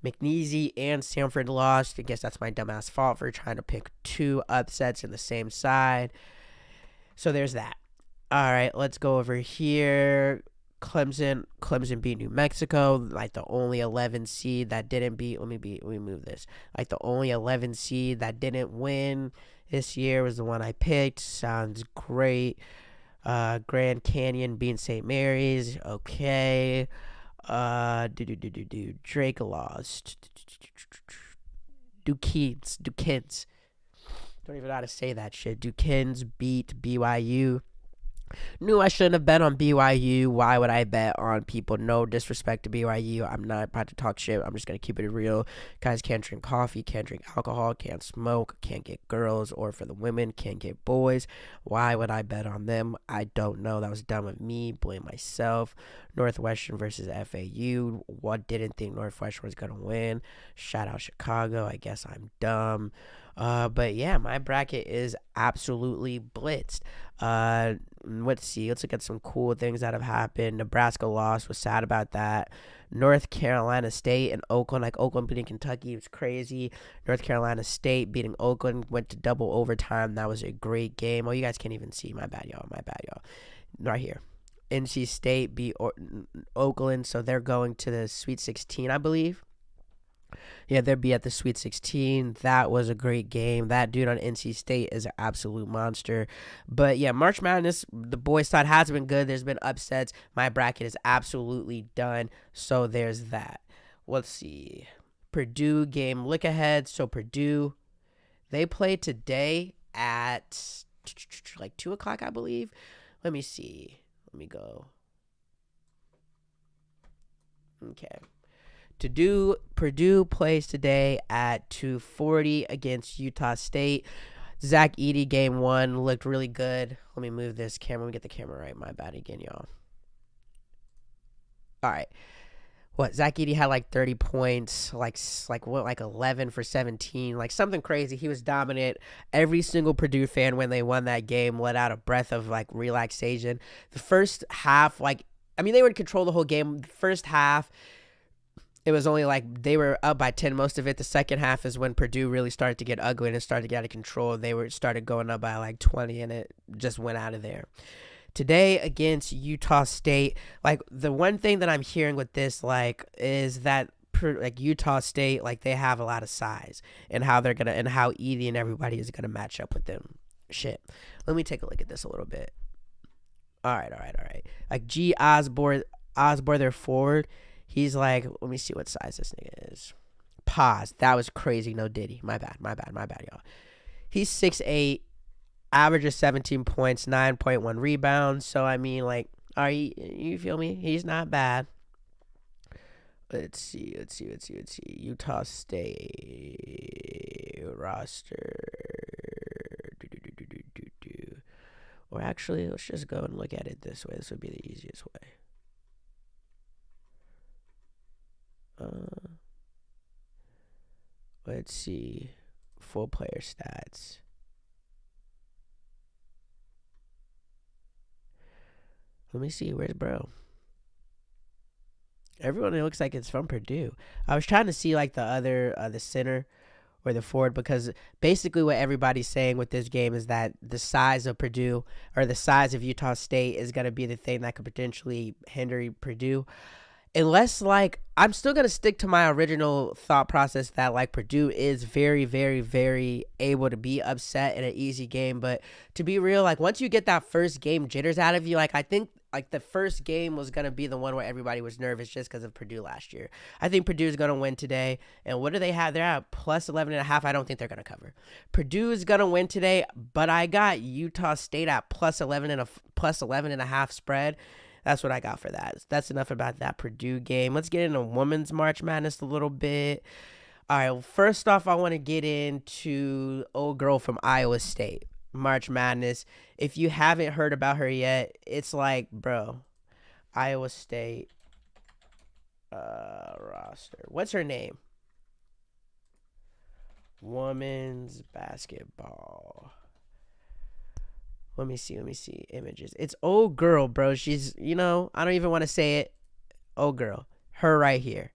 McNeese and Stanford lost. I guess that's my dumbass fault for trying to pick two upsets in the same side. So there's that. All right, let's go over here. Clemson beat New Mexico, like the only 11 seed that didn't beat. Let me move this. Like the only 11 seed that didn't win this year was the one I picked. Sounds great. Grand Canyon beating St. Mary's. Okay. Drake lost. Dukins. Don't even know how to say that shit. Dukins beat BYU. Knew I shouldn't have bet on BYU. Why would I bet on people? No disrespect to BYU. I'm not about to talk shit. I'm just going to keep it real. Guys can't drink coffee, can't drink alcohol, can't smoke, can't get girls, or for the women, can't get boys. Why would I bet on them? I don't know. That was dumb of me. Blame myself. Northwestern versus FAU. What didn't think Northwestern was going to win? Shout out Chicago. I guess I'm dumb. But yeah, my bracket is absolutely blitzed. Let's see. Let's look at some cool things that have happened. Nebraska lost. Was sad about that. North Carolina State and Oakland. Like Oakland beating Kentucky was crazy. North Carolina State beating Oakland went to double overtime. That was a great game. Oh, you guys can't even see. My bad, y'all. Right here. NC State beat Oakland, so they're going to the Sweet 16, I believe. Yeah, they'll be at the Sweet 16. That was a great game. That dude on NC State is an absolute monster. But yeah, March Madness, the boys' side has been good. There's been upsets. My bracket is absolutely done. So there's that. Let's see. Purdue game look ahead. So Purdue, they play today at like 2 o'clock, I believe. Let me see. Let me go. Okay. Purdue plays today at 2:40 against Utah State. Zach Edey, game 1, looked really good. Let me move this camera. Let me get the camera right. My bad again, y'all. All right. Zach Edey had like 30 points, like 11 for 17, like something crazy. He was dominant. Every single Purdue fan, when they won that game, let out a breath of like relaxation. The first half, they would control the whole game. The first half, it was only like they were up by 10 most of it. The second half is when Purdue really started to get ugly and it started to get out of control. They started going up by like 20 and it just went out of there. Today against Utah State, like the one thing that I'm hearing with this is that like Utah State, like they have a lot of size and how Edey and everybody is gonna match up with them. Shit. Let me take a look at this a little bit. All right. Like G Osborne, their forward. He's like, let me see what size this nigga is. Pause. That was crazy. No Diddy. My bad, y'all. He's 6'8", average of 17 points, 9.1 rebounds. So, you feel me? He's not bad. Let's see. Utah State roster. Or actually, let's just go and look at it this way. This would be the easiest way. Let's see. Full player stats. Let me see. Where's bro? Everyone, it looks like it's from Purdue. I was trying to see like the other, the center or the forward, because basically what everybody's saying with this game is that the size of Purdue or the size of Utah State is going to be the thing that could potentially hinder Purdue. Unless, I'm still going to stick to my original thought process that, Purdue is very, very, very able to be upset in an easy game. But to be real, once you get that first game jitters out of you, I think, the first game was going to be the one where everybody was nervous just because of Purdue last year. I think Purdue is going to win today. And what do they have? They're at plus 11.5. I don't think they're going to cover. Purdue is going to win today, but I got Utah State at plus 11.5 spread. That's what I got for that. That's enough about that Purdue game. Let's get into women's March Madness a little bit. All right, well, first off, I want to get into old girl from Iowa State, March Madness. If you haven't heard about her yet, it's like, bro, Iowa State roster. What's her name? Women's basketball. Let me see images. It's old girl, bro. She's, I don't even want to say it. Old girl. Her right here.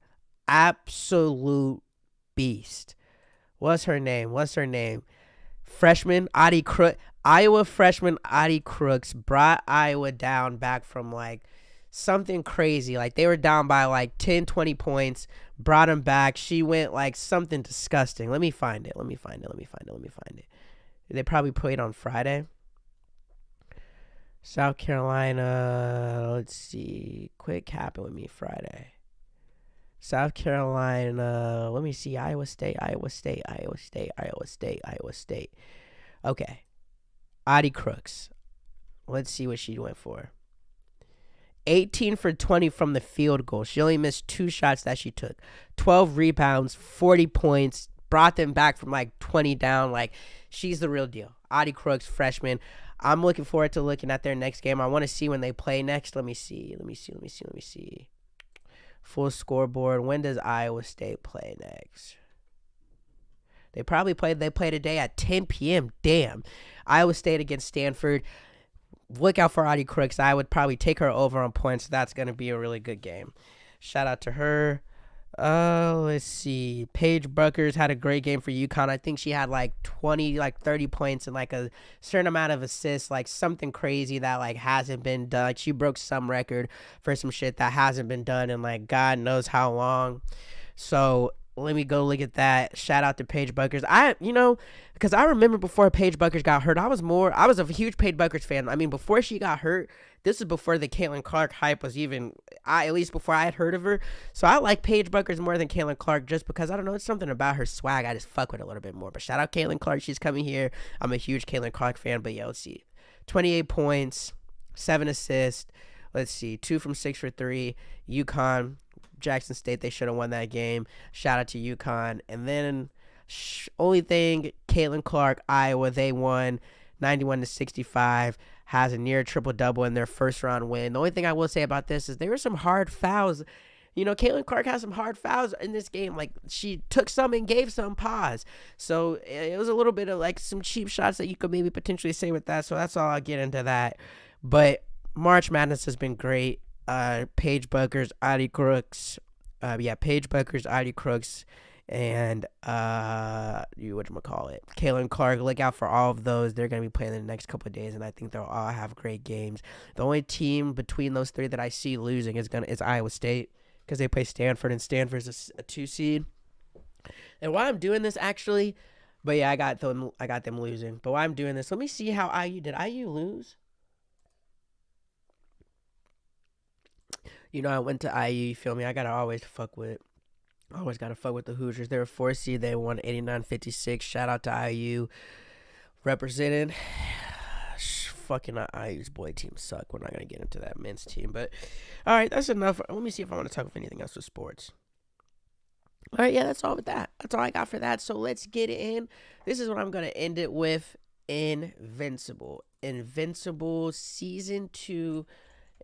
Absolute beast. What's her name? Freshman Adi Crook. Iowa freshman Adi Crooks brought Iowa down back from like something crazy. Like they were down by like 10, 20 points. Brought them back. She went like something disgusting. Let me find it. They probably played on Friday. South Carolina. Let's see. Quit capping with me Friday. South Carolina. Let me see. Iowa State. Okay. Adi Crooks. Let's see what she went for. 18 for 20 from the field goal. She only missed 2 shots that she took. 12 rebounds, 40 points. Brought them back from like 20 down. Like, she's the real deal. Adi Crooks, freshman. I'm looking forward to looking at their next game. I want to see when they play next. Let me see. Full scoreboard. When does Iowa State play next? They play today at 10 p.m. Damn. Iowa State against Stanford. Look out for Adi Crooks. I would probably take her over on points. That's going to be a really good game. Shout out to her. Let's see. Paige Buckers had a great game for UConn. I think she had like 30 points and like a certain amount of assists, like something crazy that like hasn't been done. Like she broke some record for some shit that hasn't been done in like God knows how long. So let me go look at that. Shout out to Paige Buckers. Because I remember before Paige Buckers got hurt, I was a huge Paige Buckers fan. I mean, before she got hurt, this is before the Caitlin Clark hype was even, at least before I had heard of her. So I like Paige Buckers more than Caitlin Clark just because, I don't know, it's something about her swag. I just fuck with it a little bit more. But shout out Caitlin Clark. She's coming here. I'm a huge Caitlin Clark fan. But yeah, let's see. 28 points, 7 assists. Let's see. 2 from 6 for 3. UConn. Jackson State, they should have won that game. Shout out to UConn. And then only thing, Caitlin Clark, Iowa, they won 91-65. Has a near triple-double in their first round win. The only thing I will say about this is there were some hard fouls. Caitlin Clark has some hard fouls in this game. Like, she took some and gave some pause. So it was a little bit of like some cheap shots that you could maybe potentially say with that. So that's all I'll get into that. But March Madness has been great. Paige Buckers, Adi Crooks, and Caitlin Clark. Look out for all of those. They're going to be playing in the next couple of days, and I think they'll all have great games. The only team between those three that I see losing is Iowa State, because they play Stanford, and Stanford's a 2 seed. And why I'm doing this, actually, but yeah, I got them losing. But why I'm doing this, let me see how IU did. IU lose? I went to IU, you feel me? I always gotta fuck with the Hoosiers. They were 4 seed. They won 89-56. Shout out to IU represented. Fucking IU's boy team suck. We're not gonna get into that men's team, but all right, that's enough. Let me see if I want to talk about anything else with sports. All right, yeah, that's all with that. That's all I got for that. So let's get in. This is what I'm gonna end it with. Invincible season 2.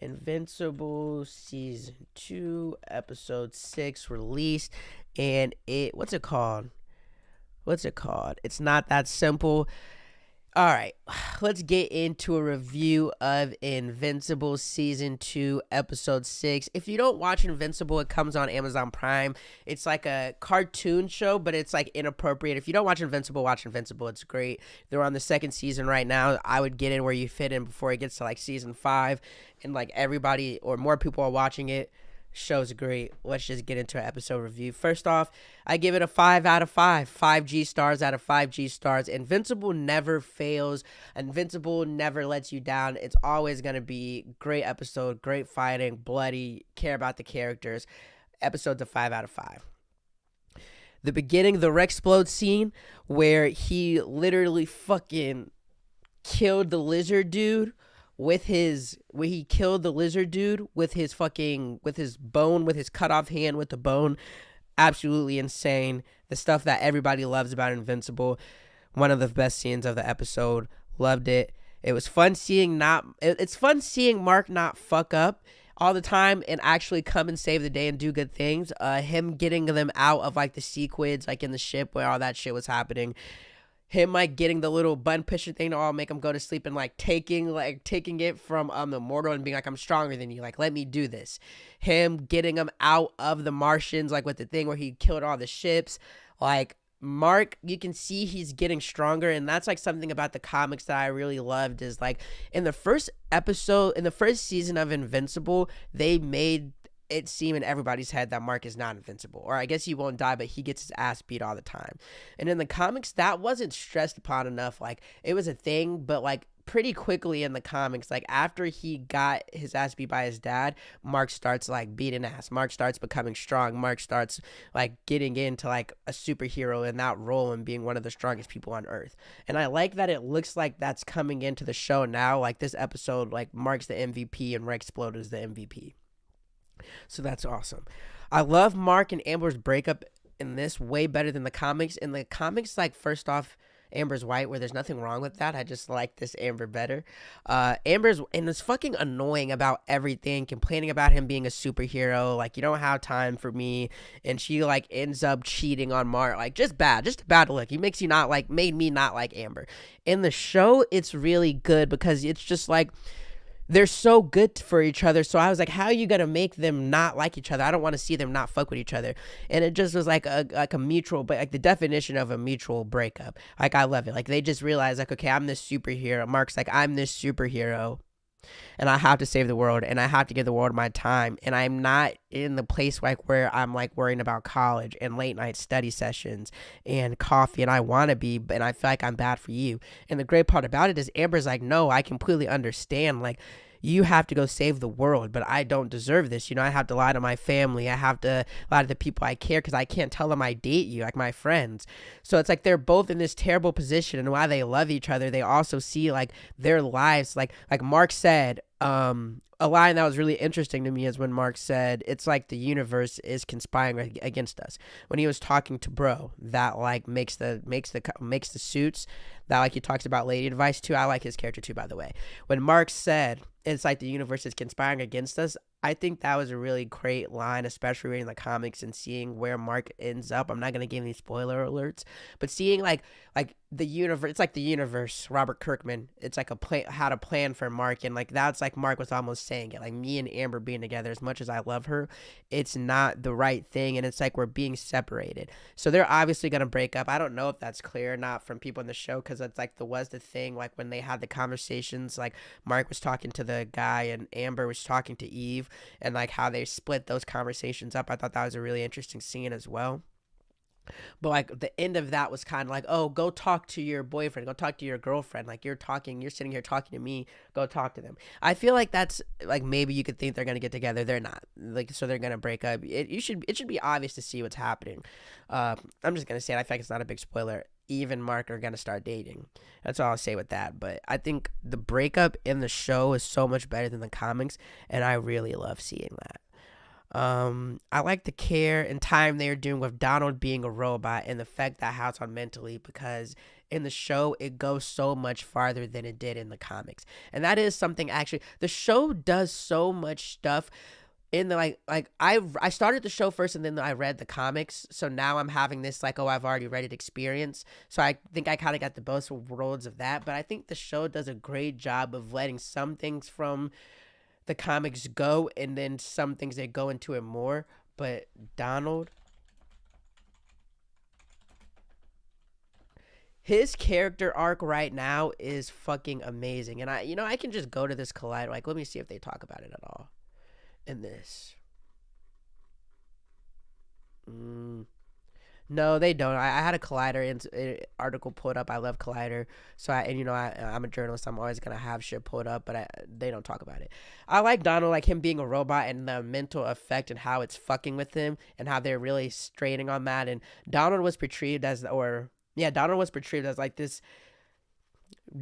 Invincible season 2 episode 6 released, and what's it called? It's Not That Simple. All right, let's get into a review of Invincible season 2 episode 6. If you don't watch Invincible, it comes on Amazon Prime. It's like a cartoon show, but it's like inappropriate. If you don't watch Invincible, watch Invincible. It's great. They're on the 2nd season right now. I would get in where you fit in before it gets to like season 5, and like everybody or more people are watching it. Show's great. Let's just get into an episode review. First off, I give it a 5 out of 5. 5 G stars out of 5 G stars. Invincible never fails. Invincible never lets you down. It's always going to be great episode, great fighting, bloody, care about the characters. Episode's a 5 out of 5. The beginning, the Rexplode scene where he literally fucking killed the lizard dude with his bone, with his cut off hand with the bone. Absolutely insane. the stuff that everybody loves about Invincible. One of the best scenes of the episode. Loved it. It was fun seeing it's fun seeing Mark not fuck up all the time and actually come and save the day and do good things. Him getting them out of like the sequids, like in the ship where all that shit was happening. Him like getting the little button pusher thing to all make him go to sleep and like taking it from the mortal and being like, I'm stronger than you, like let me do this. Him getting him out of the Martians, like with the thing where he killed all the ships. Like Mark, you can see he's getting stronger, and that's like something about the comics that I really loved is like in the first season of Invincible, they made it seem in everybody's head that Mark is not invincible, or I guess he won't die, but he gets his ass beat all the time. And in the comics, that wasn't stressed upon enough. Like it was a thing, but like pretty quickly in the comics, like after he got his ass beat by his dad, Mark starts like beating ass. Mark starts becoming strong. Mark starts like getting into like a superhero in that role and being one of the strongest people on earth. And I like that it looks like that's coming into the show now. Like this episode, like Mark's the MVP and Rex Explode is the MVP. So that's awesome. I love Mark and Amber's breakup in this way better than the comics. In the comics, like first off, Amber's white, where there's nothing wrong with that. I just like this Amber better. Amber's and it's fucking annoying about everything, complaining about him being a superhero. Like you don't have time for me, and she like ends up cheating on Mark. Like just a bad look. He made me not like Amber. In the show, it's really good because it's just like they're so good for each other. So I was like, how are you gonna make them not like each other? I don't want to see them not fuck with each other. And it just was like a mutual, but like the definition of a mutual breakup. Like I love it. Like they just realized like, okay, I'm this superhero. Mark's like, I'm this superhero, and I have to save the world, and I have to give the world my time, and I'm not in the place like where I'm like worrying about college and late night study sessions and coffee, and I want to be, and I feel like I'm bad for you. And the great part about it is Amber's like, no, I completely understand. Like you have to go save the world, but I don't deserve this. You know, I have to lie to my family. I have to lie to the people I care because I can't tell them I date you, like my friends. So it's like they're both in this terrible position, and while they love each other, they also see like their lives. Like Mark said, a line that was really interesting to me is when Mark said, it's like the universe is conspiring against us. When he was talking to Bro, that like makes the suits, that like he talks about Lady Advice too. I like his character too, by the way. When Mark said, it's like the universe is conspiring against us, I think that was a really great line, especially reading the comics and seeing where Mark ends up. I'm not going to give any spoiler alerts, but seeing like the universe, it's like the universe, Robert Kirkman, it's like had a plan for Mark, and like that's like Mark was almost saying it, like me and Amber being together, as much as I love her, it's not the right thing, and it's like we're being separated. So they're obviously going to break up. I don't know if that's clear or not from people in the show, because it's like the thing, like when they had the conversations, like Mark was talking to the guy and Amber was talking to Eve, and like how they split those conversations up. I thought that was a really interesting scene as well. But like the end of that was kind of like, oh, go talk to your boyfriend, go talk to your girlfriend. Like you're sitting here talking to me, go talk to them. I feel like that's like, maybe you could think they're gonna get together. They're not. Like, so they're gonna break up. It should be obvious to see what's happening. I'm just gonna say it. I feel like it's not a big spoiler. Eve and Mark are gonna start dating. That's all I'll say with that. But I think the breakup in the show is so much better than the comics, and I really love seeing that. I like the care and time they're doing with Donald being a robot and the effect that has on mentally, because in the show it goes so much farther than it did in the comics. And that is something, actually, the show does so much stuff in the like I started the show first and then I read the comics, so now I'm having this like, oh, I've already read it experience, so I think I kind of got the both worlds of that. But I think the show does a great job of letting some things from the comics go, and then some things that go into it more. But Donald, his character arc right now is fucking amazing. And I can just go to this Collider, like, let me see if they talk about it at all in this. No, they don't. I had a Collider article pulled up. I love Collider. So I'm a journalist. I'm always going to have shit pulled up, but they don't talk about it. I like Donald, like him being a robot and the mental effect and how it's fucking with him and how they're really straining on that. And Donald was portrayed as like this,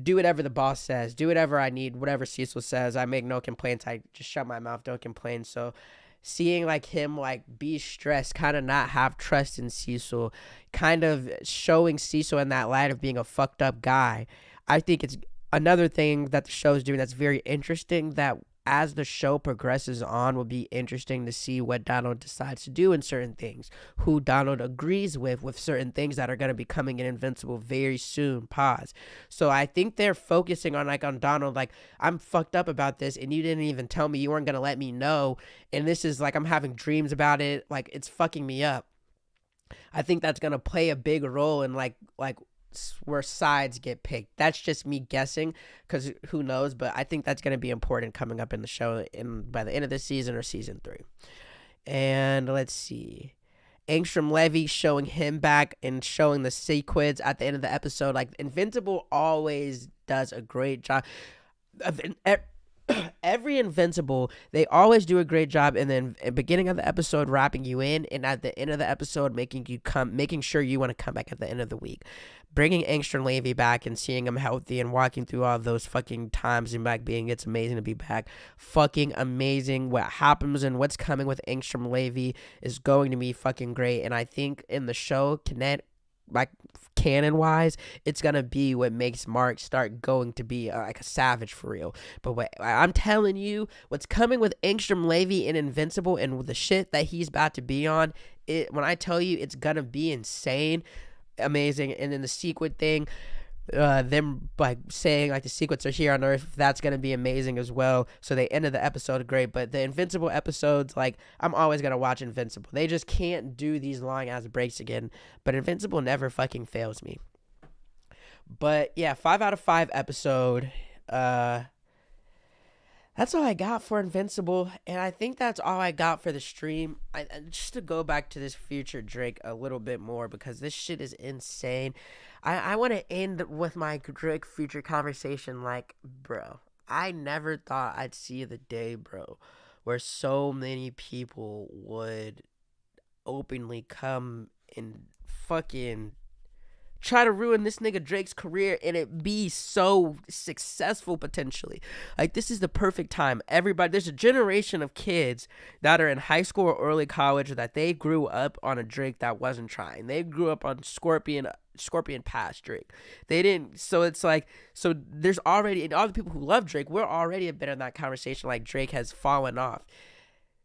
do whatever the boss says, do whatever I need, whatever Cecil says. I make no complaints. I just shut my mouth, don't complain. So seeing like him like be stressed, kind of not have trust in Cecil, kind of showing Cecil in that light of being a fucked up guy. I think it's another thing that the show's doing that's very interesting, that as the show progresses on will be interesting to see what Donald decides to do in certain things, who Donald agrees with certain things that are going to be coming in Invincible very soon. Pause. So I think they're focusing on like on Donald, like, I'm fucked up about this and you didn't even tell me, you weren't going to let me know, and this is like I'm having dreams about it, like it's fucking me up. I think that's going to play a big role in like where sides get picked. That's just me guessing, because who knows, but I think that's going to be important coming up in the show by the end of this season or season 3. And let's see, Angstrom Levy, showing him back and showing the sequence at the end of the episode. Like, Invincible always does a great job. Every Invincible, they always do a great job in the beginning of the episode wrapping you in, and at the end of the episode making sure you want to come back at the end of the week. Bringing Angstrom Levy back and seeing him healthy and walking through all those fucking times and back being, it's amazing to be back. Fucking amazing. What happens and what's coming with Angstrom Levy is going to be fucking great, and I think in the show, like canon wise, it's gonna be what makes Mark start going to be like a savage for real. But what I'm telling you, what's coming with Angstrom Levy in Invincible and with the shit that he's about to be on, when I tell you, it's gonna be insane, amazing. And then the sequel thing, them like saying like the secrets are here on Earth, that's gonna be amazing as well. So they ended the episode great. But the Invincible episodes, like, I'm always gonna watch Invincible. They just can't do these long ass breaks again, but Invincible never fucking fails me. But yeah, 5 out of 5 episode. That's all I got for Invincible, and I think that's all I got for the stream. Just to go back to this Future Drake a little bit more, because this shit is insane. I want to end with my Drake Future conversation like, bro, I never thought I'd see the day, bro, where so many people would openly come and fucking try to ruin this nigga Drake's career and it be so successful potentially. Like, this is the perfect time. Everybody, there's a generation of kids that are in high school or early college that they grew up on a Drake that wasn't trying. They grew up on Scorpion past Drake. They didn't. So it's like, so there's already, and all the people who love Drake, we're already a bit in that conversation. Like, Drake has fallen off.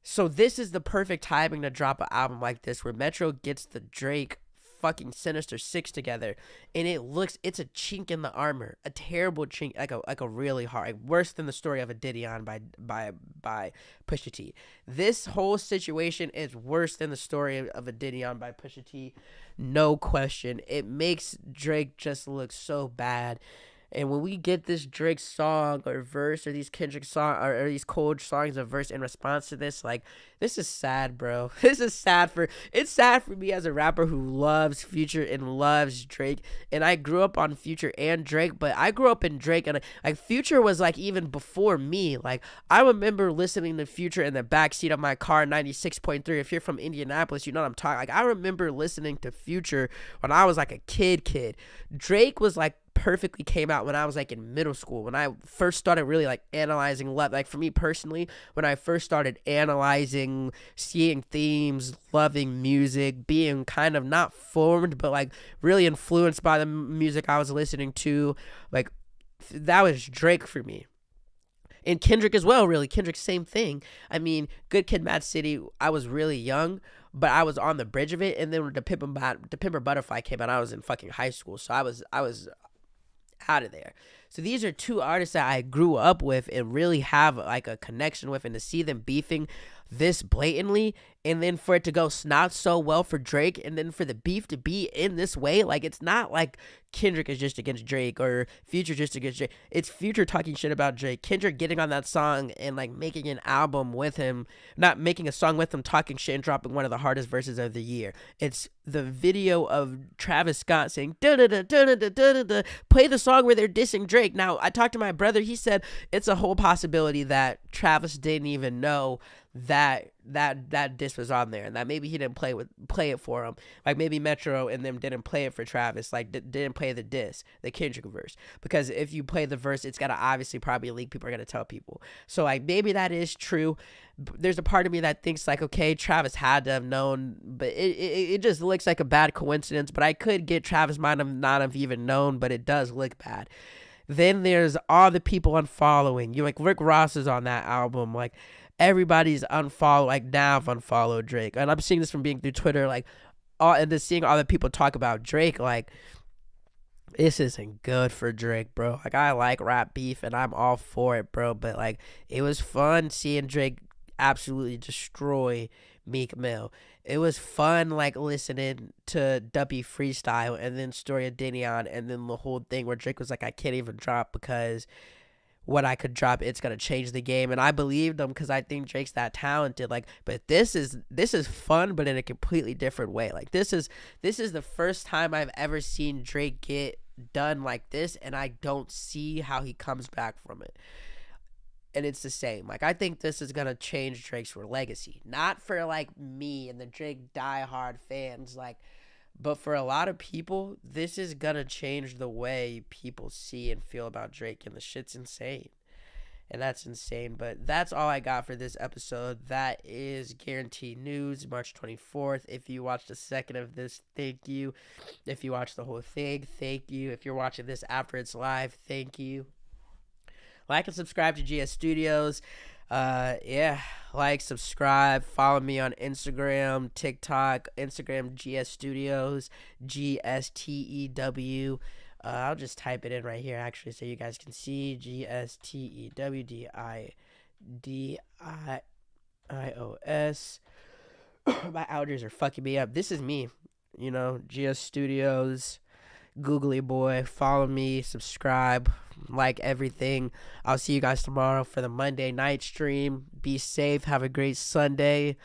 So this is the perfect timing to drop an album like this, where Metro gets the Drake fucking Sinister Six together, and it's a chink in the armor, a terrible chink, like a really hard, like worse than the story of a Didion by Pusha T. This whole situation is worse than the story of a Didion by Pusha T, no question. It makes Drake just look so bad. And when we get this Drake song or verse, or these Kendrick song or these Cole songs of verse in response to this, like, this is sad, bro. It's sad for me as a rapper who loves Future and loves Drake. And I grew up on Future and Drake, but I grew up in Drake, and like Future was like even before me. Like, I remember listening to Future in the backseat of my car, 96.3. If you're from Indianapolis, you know what I'm talking. Like, I remember listening to Future when I was like a kid. Drake was like perfectly came out when I was like in middle school, when I first started really like analyzing love. Like, for me personally, when I first started analyzing, seeing themes, loving music, being kind of not formed but like really influenced by the music I was listening to, like, that was Drake for me. And Kendrick as well, really. Kendrick, same thing. I mean, Good Kid, Mad City, I was really young, but I was on the bridge of it. And then when The Pimper Butterfly came out, I was in fucking high school, so I was out of there. So these are two artists that I grew up with and really have like a connection with, and to see them beefing this blatantly, and then for it to go not so well for Drake, and then for the beef to be in this way, like, it's not like Kendrick is just against Drake or Future just against Drake. It's Future talking shit about Drake, Kendrick getting on that song and like making an album with him, not making a song with him, talking shit and dropping one of the hardest verses of the year. It's the video of Travis Scott saying da da da da da da da, play the song where they're dissing Drake. Now, I talked to my brother, he said it's a whole possibility that Travis didn't even know that diss was on there, and that maybe he didn't play it for him. Like maybe Metro and them didn't play it for Travis, like didn't play the diss, the Kendrick verse, because if you play the verse, it's gotta obviously probably leak. People are gonna tell people. So like maybe that is true. There's a part of me that thinks like, okay, Travis had to have known, but it just looks like a bad coincidence. But I could get Travis might have not have even known, but it does look bad. Then there's all the people unfollowing you. Like Rick Ross is on that album. Like everybody's unfollow. Like now I've unfollowed Drake, and I'm seeing this from being through Twitter. Like and just seeing all the people talk about Drake. Like this isn't good for Drake, bro. Like I like rap beef, and I'm all for it, bro. But like it was fun seeing Drake absolutely destroy Meek Mill. It was fun like listening to Duppy freestyle and then Story of Denion, and then the whole thing where Drake was like, I can't even drop because what I could drop, it's gonna change the game. And I believed him because I think Drake's that talented. Like, but this is fun, but in a completely different way. Like this is the first time I've ever seen Drake get done like this, and I don't see how he comes back from it. And it's the same. Like I think this is gonna change Drake's legacy, not for like me and the Drake diehard fans, like, but for a lot of people, this is gonna change the way people see and feel about Drake, and the shit's insane. And that's insane. But that's all I got for this episode. That is Guaranteed News, March 24th. If you watched a second of this, thank you. If you watched the whole thing, thank you. If you're watching this after it's live, thank you. Like and subscribe to GS Studios. Like, subscribe, follow me on Instagram, TikTok, Instagram GS Studios, GSTEW. I'll just type it in right here actually so you guys can see. GSTEWDIOS. My allergies are fucking me up. This is me, GS Studios. Googly boy, follow me, subscribe, like everything. I'll see you guys tomorrow for the Monday night stream. Be safe, have a great Sunday.